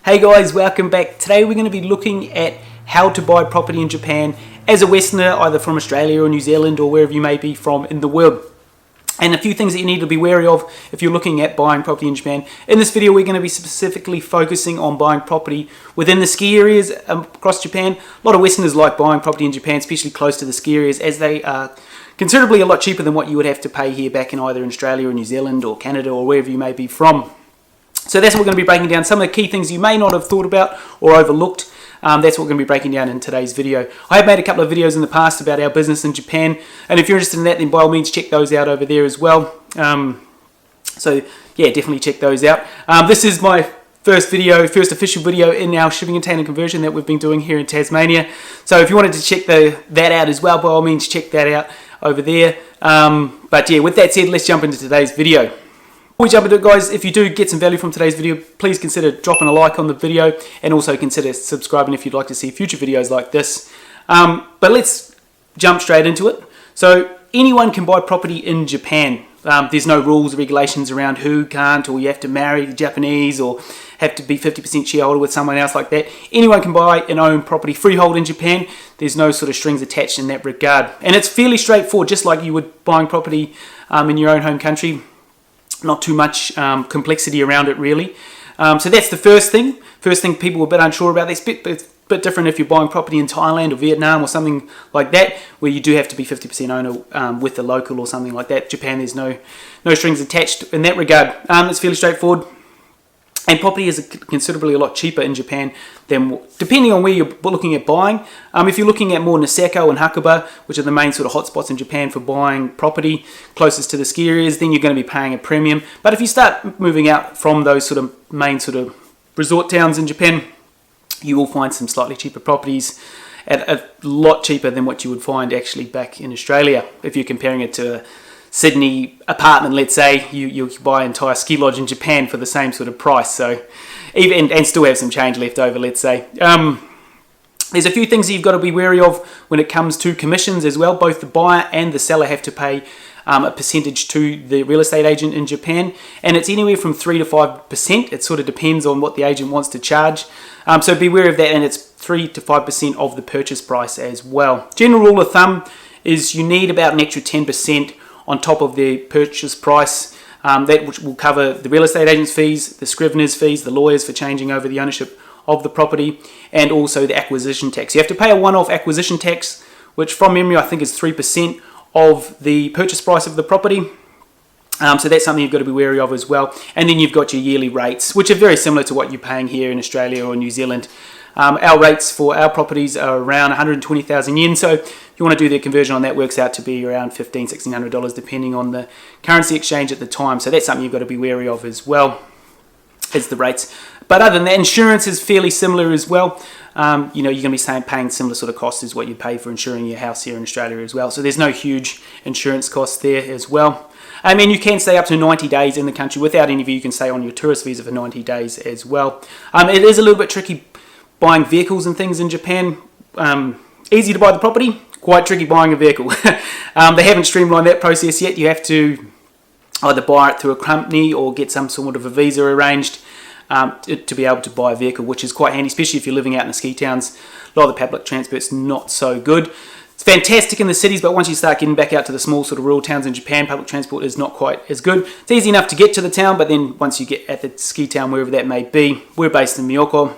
Hey guys, welcome back. Today we're going to be looking at how to buy property in Japan as a Westerner, either from Australia or New Zealand or wherever you may be from in the world. And a few things that you need to be wary of if you're looking at buying property in Japan. In this video we're going to be specifically focusing on buying property within the ski areas across Japan. A lot of Westerners like buying property in Japan, especially close to the ski areas, as they are considerably a lot cheaper than what you would have to pay here back in either Australia or New Zealand or Canada or wherever you may be from. So that's what we're going to be breaking down, some of the key things you may not have thought about or overlooked. That's what we're going to be breaking down in today's video. I have made a couple of videos in the past about our business in Japan, and if you're interested in that, then by all means check those out over there as well. So yeah, definitely check those out. This is my first official video in our shipping container conversion that we've been doing here in Tasmania. So if you wanted to check that out as well, by all means check that out over there. But yeah, with that said, let's jump into today's video. Before we jump into it, guys, if you do get some value from today's video, please consider dropping a like on the video and also consider subscribing if you'd like to see future videos like this. But let's jump straight into it. So anyone can buy property in Japan. There's no rules or regulations around who can't, or you have to marry Japanese or have to be 50% shareholder with someone else like that. Anyone can buy and own property freehold in Japan. There's no sort of strings attached in that regard. And it's fairly straightforward, just like you would buying property in your own home country. Not too much complexity around it, really. So that's the first thing. First thing people are a bit unsure about. It's a bit different if you're buying property in Thailand or Vietnam or something like that, where you do have to be 50% owner with the local or something like that. Japan, there's no strings attached in that regard. It's fairly straightforward. And property is considerably a lot cheaper in Japan than, depending on where you're looking at buying. If you're looking at more Niseko and Hakuba, which are the main sort of hotspots in Japan for buying property closest to the ski areas, then you're going to be paying a premium. But if you start moving out from those sort of main sort of resort towns in Japan, you will find some slightly cheaper properties at a lot cheaper than what you would find actually back in Australia. If you're comparing it to Sydney apartment, let's say, you buy an entire ski lodge in Japan for the same sort of price, so even and still have some change left over, let's say. There's a few things that you've got to be wary of when it comes to commissions as well. Both the buyer and the seller have to pay a percentage to the real estate agent in Japan, and it's anywhere from 3 to 5%. It sort of depends on what the agent wants to charge. So be aware of that, and it's 3 to 5% of the purchase price as well. General rule of thumb is you need about an extra 10% on top of the purchase price, which will cover the real estate agent's fees, the scrivener's fees, the lawyers for changing over the ownership of the property, and also the acquisition tax. You have to pay a one-off acquisition tax, which from memory I think is 3% of the purchase price of the property. So that's something you've got to be wary of as well. And then you've got your yearly rates, which are very similar to what you're paying here in Australia or New Zealand. Our rates for our properties are around 120,000 yen, so if you want to do the conversion on that, works out to be around $1,500–1,600 depending on the currency exchange at the time. So that's something you've got to be wary of as well, as the rates. But other than that, insurance is fairly similar as well. You're going to be paying similar sort of costs as what you pay for insuring your house here in Australia as well. So there's no huge insurance costs there as well. I mean, you can stay up to 90 days in the country without any visa. You can stay on your tourist visa for 90 days as well. It is a little bit tricky buying vehicles and things in Japan. Easy to buy the property, quite tricky buying a vehicle. They haven't streamlined that process yet. You have to either buy it through a company or get some sort of a visa arranged to be able to buy a vehicle, which is quite handy, especially if you're living out in the ski towns. A lot of the public transport's not so good. It's fantastic in the cities, but once you start getting back out to the small sort of rural towns in Japan, public transport is not quite as good. It's easy enough to get to the town, but then once you get at the ski town, wherever that may be, we're based in Myoko,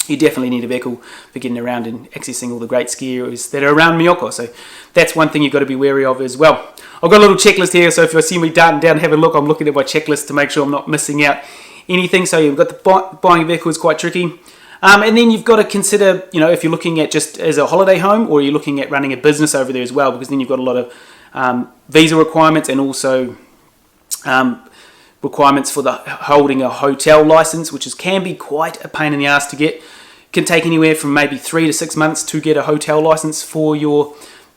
you definitely need a vehicle for getting around and accessing all the great ski areas that are around Myoko. So that's one thing you've got to be wary of as well. I've got a little checklist here, so if you see me darting down and have a look, I'm looking at my checklist to make sure I'm not missing out anything. So you've got the buying a vehicle is quite tricky. And then you've got to consider, if you're looking at just as a holiday home or you're looking at running a business over there as well, because then you've got a lot of visa requirements and also requirements for holding a hotel license, which can be quite a pain in the ass to get. Can take anywhere from maybe 3 to 6 months to get a hotel license for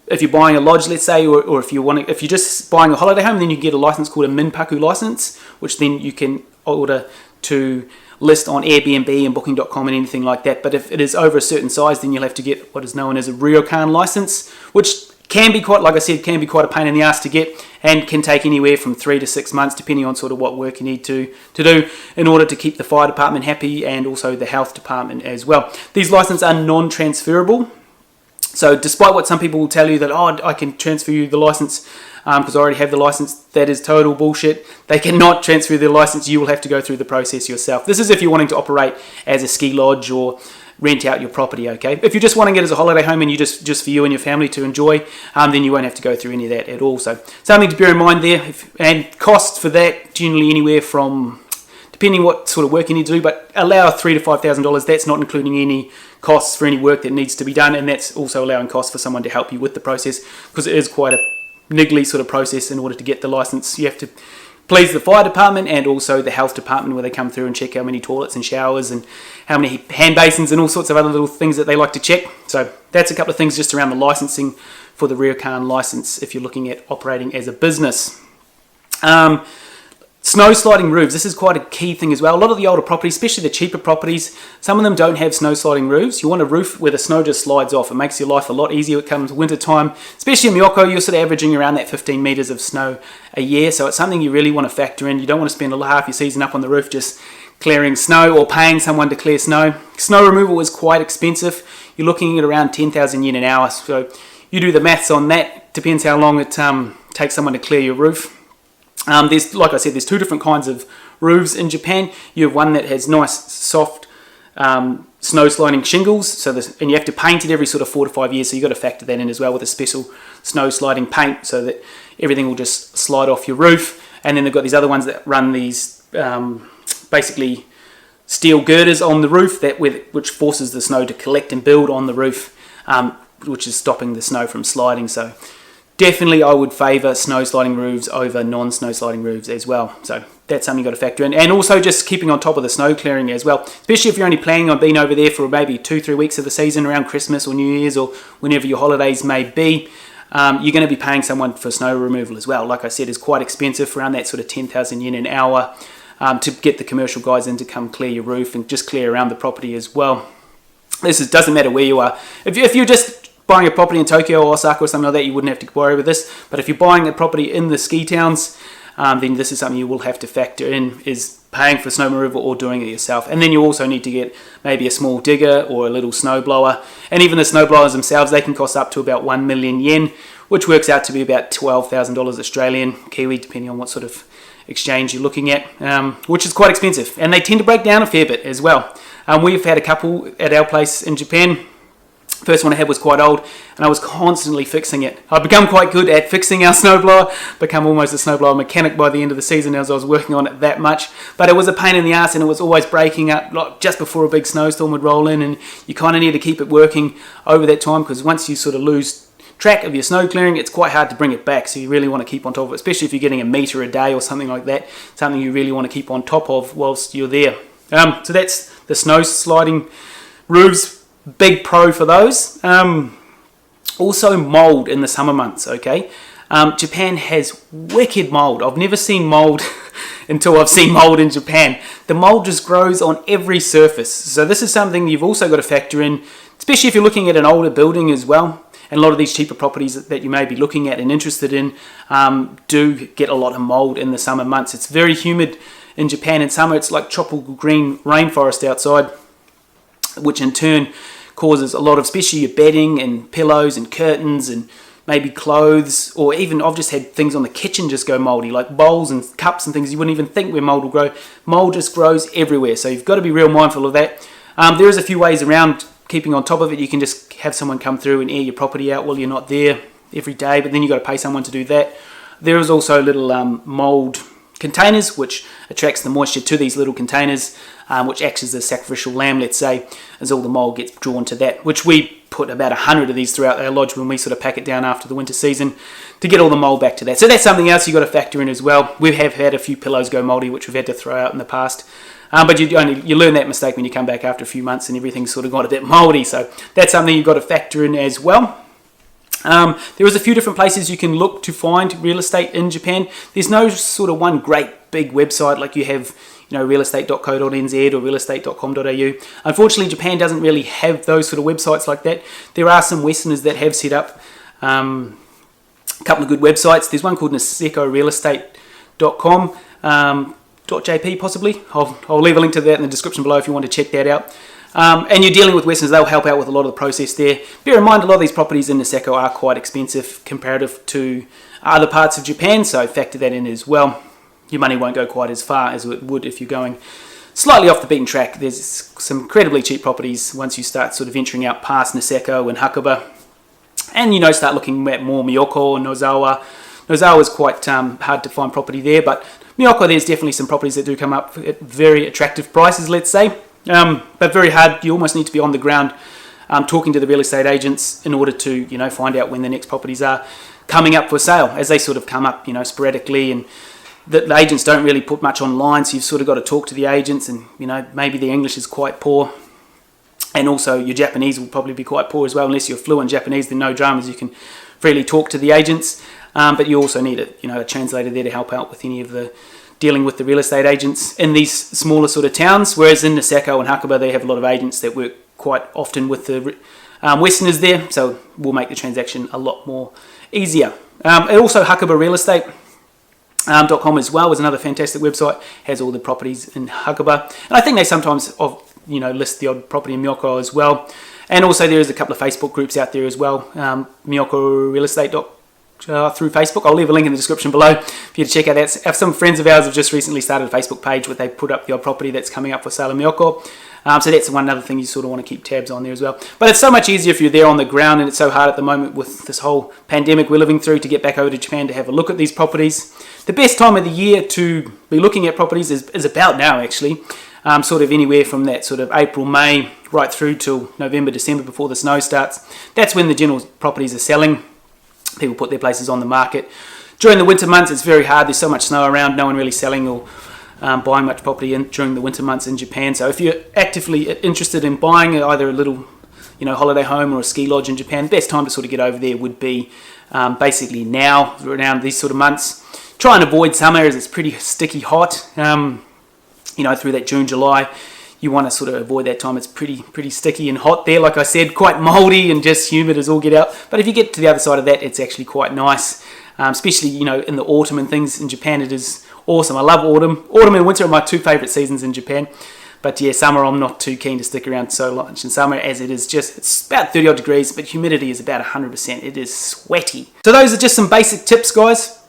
if you're buying a lodge, let's say, or if you're just buying a holiday home, then you get a license called a minpaku license, which then you can order to list on Air B&B and Booking.com and anything like that. But if it is over a certain size, then you'll have to get what is known as a ryokan license, which can be quite, like I said, can be quite a pain in the ass to get, and can take anywhere from 3 to 6 months, depending on sort of what work you need to do in order to keep the fire department happy and also the health department as well. These licenses are non-transferable. So despite what some people will tell you that, oh, I can transfer you the license because I already have the license, that is total bullshit. They cannot transfer the license. You will have to go through the process yourself. This is if you're wanting to operate as a ski lodge or rent out your property, okay? If you're just wanting it as a holiday home and you just for you and your family to enjoy, then you won't have to go through any of that at all. So something to bear in mind there. And costs for that, generally anywhere from, depending what sort of work you need to do, but allow $3,000 to $5,000. That's not including any costs for any work that needs to be done, and that's also allowing costs for someone to help you with the process, because it is quite a niggly sort of process in order to get the license. You have to please the fire department and also the health department, where they come through and check how many toilets and showers and how many hand basins and all sorts of other little things that they like to check. So that's a couple of things just around the licensing for the rear car license if you're looking at operating as a business. Snow sliding roofs, this is quite a key thing as well. A lot of the older properties, especially the cheaper properties, some of them don't have snow sliding roofs. You want a roof where the snow just slides off. It makes your life a lot easier. It comes winter time, especially in Myoko, you're sort of averaging around that 15 metres of snow a year. So it's something you really want to factor in. You don't want to spend half your season up on the roof just clearing snow or paying someone to clear snow. Snow removal is quite expensive. You're looking at around 10,000 yen an hour. So you do the maths on that. Depends how long it takes someone to clear your roof. There's, like I said, there's two different kinds of roofs in Japan. You have one that has nice, soft snow sliding shingles, and you have to paint it every sort of 4 to 5 years, so you've got to factor that in as well with a special snow sliding paint so that everything will just slide off your roof. And then they've got these other ones that run these basically steel girders on the roof which forces the snow to collect and build on the roof, which is stopping the snow from sliding. So definitely I would favour snow sliding roofs over non-snow sliding roofs as well. So that's something you've got to factor in. And also just keeping on top of the snow clearing as well, especially if you're only planning on being over there for maybe 2-3 weeks of the season around Christmas or New Year's or whenever your holidays may be. You're going to be paying someone for snow removal as well. Like I said, it's quite expensive, around that sort of 10,000 yen an hour to get the commercial guys in to come clear your roof and just clear around the property as well. Doesn't matter where you are. If you're just buying a property in Tokyo or Osaka or something like that, you wouldn't have to worry with this. But if you're buying a property in the ski towns, then this is something you will have to factor in, is paying for snow removal or doing it yourself. And then you also need to get maybe a small digger or a little snow blower. And even the snow blowers themselves, they can cost up to about 1 million yen, which works out to be about $12,000 Australian, Kiwi, depending on what sort of exchange you're looking at, which is quite expensive. And they tend to break down a fair bit as well. We've had a couple at our place in Japan. First one I had was quite old, and I was constantly fixing it. I've become quite good at fixing our snowblower, become almost a snowblower mechanic by the end of the season as I was working on it that much. But it was a pain in the ass, and it was always breaking up like just before a big snowstorm would roll in, and you kind of need to keep it working over that time, because once you sort of lose track of your snow clearing, it's quite hard to bring it back. So you really want to keep on top of it, especially if you're getting a metre a day or something like that, something you really want to keep on top of whilst you're there. So that's the snow sliding roofs. Big pro for those. Also mould in the summer months, okay? Japan has wicked mould. I've never seen mould until I've seen mould in Japan. The mould just grows on every surface. So this is something you've also got to factor in, especially if you're looking at an older building as well. And a lot of these cheaper properties that you may be looking at and interested in do get a lot of mould in the summer months. It's very humid in Japan in summer. It's like tropical green rainforest outside, which in turn causes a lot of, especially your bedding and pillows and curtains and maybe clothes, or even I've just had things on the kitchen just go mouldy, like bowls and cups and things you wouldn't even think where mould will grow. Mould just grows everywhere, so you've got to be real mindful of that. There is a few ways around keeping on top of it. You can just have someone come through and air your property out while you're not there every day, but then you've got to pay someone to do that. There is also little mould containers, which attracts the moisture to these little containers, which acts as a sacrificial lamb, let's say, as all the mould gets drawn to that, which we put about 100 of these throughout our lodge when we sort of pack it down after the winter season to get all the mould back to that. So that's something else you've got to factor in as well. We have had a few pillows go mouldy, which we've had to throw out in the past. But you learn that mistake when you come back after a few months and everything's sort of got a bit mouldy. So that's something you've got to factor in as well. There is a few different places you can look to find real estate in Japan. There's no sort of one great big website like you have, realestate.co.nz or realestate.com.au. Unfortunately, Japan doesn't really have those sort of websites like that. There are some Westerners that have set up A couple of good websites. There's one called Niseko Real Estate.com. .jp possibly. I'll leave a link to that in the description below if you want to check that out. And you're dealing with Westerners, they'll help out with a lot of the process there. Bear in mind, a lot of these properties in Niseko are quite expensive comparative to other parts of Japan, so factor that in as well. Your money won't go quite as far as it would if you're going slightly off the beaten track. There's some incredibly cheap properties once you start sort of venturing out past Niseko and Hakuba, and start looking at more Myoko and Nozawa. Nozawa is quite hard to find property there, but Myoko, there's definitely some properties that do come up at very attractive prices, let's say. But very hard. You almost need to be on the ground talking to the real estate agents in order to find out when the next properties are coming up for sale, as they sort of come up sporadically, and the agents don't really put much online, so you've sort of got to talk to the agents, and maybe the English is quite poor, and also your Japanese will probably be quite poor as well. Unless you're fluent Japanese, then no dramas, you can freely talk to the agents, but you also need a translator there to help out with any of the dealing with the real estate agents in these smaller sort of towns, whereas in Niseko and Hakuba they have a lot of agents that work quite often with the Westerners there, so will make the transaction a lot more easier. And also Hakuba Real Estate .com as well is another fantastic website, has all the properties in Hakuba, and I think they sometimes list the odd property in Myoko as well. And also there is a couple of Facebook groups out there as well, Myoko Real Estate through Facebook. I'll leave a link in the description below for you to check out that. Some friends of ours have just recently started a Facebook page where they put up the odd property that's coming up for sale in Myoko. So that's one other thing you sort of want to keep tabs on there as well. But it's so much easier if you're there on the ground, and it's so hard at the moment with this whole pandemic we're living through to get back over to Japan to have a look at these properties. The best time of the year to be looking at properties is about now, actually. Sort of anywhere from that sort of April, May, right through till November, December before the snow starts. That's when the general properties are selling. People put their places on the market. During the winter months, it's very hard. There's so much snow around, no one really selling or buying much property during the winter months in Japan. So if you're actively interested in buying either a little holiday home or a ski lodge in Japan, the best time to sort of get over there would be basically now, around these sort of months. Try and avoid summer as it's pretty sticky hot. Through that June, July, you want to sort of avoid that time. It's pretty sticky and hot there, like I said, quite mouldy and just humid as all get out. But if you get to the other side of that, it's actually quite nice, especially in the autumn and things in Japan. It is awesome. I love autumn. Autumn and winter are my two favourite seasons in Japan. But yeah, summer I'm not too keen to stick around so much in summer, as it's about 30 odd degrees, but humidity is about 100%. It is sweaty. So those are just some basic tips, guys.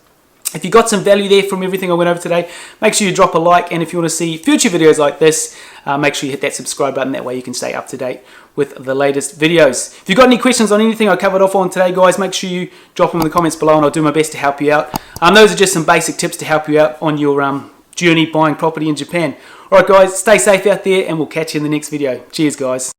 If you got some value there from everything I went over today, make sure you drop a like, and if you want to see future videos like this, make sure you hit that subscribe button. That way you can stay up to date with the latest videos. If you've got any questions on anything I covered off on today, guys, make sure you drop them in the comments below, and I'll do my best to help you out. Those are just some basic tips to help you out on your journey buying property in Japan. Alright guys, stay safe out there, and we'll catch you in the next video. Cheers guys.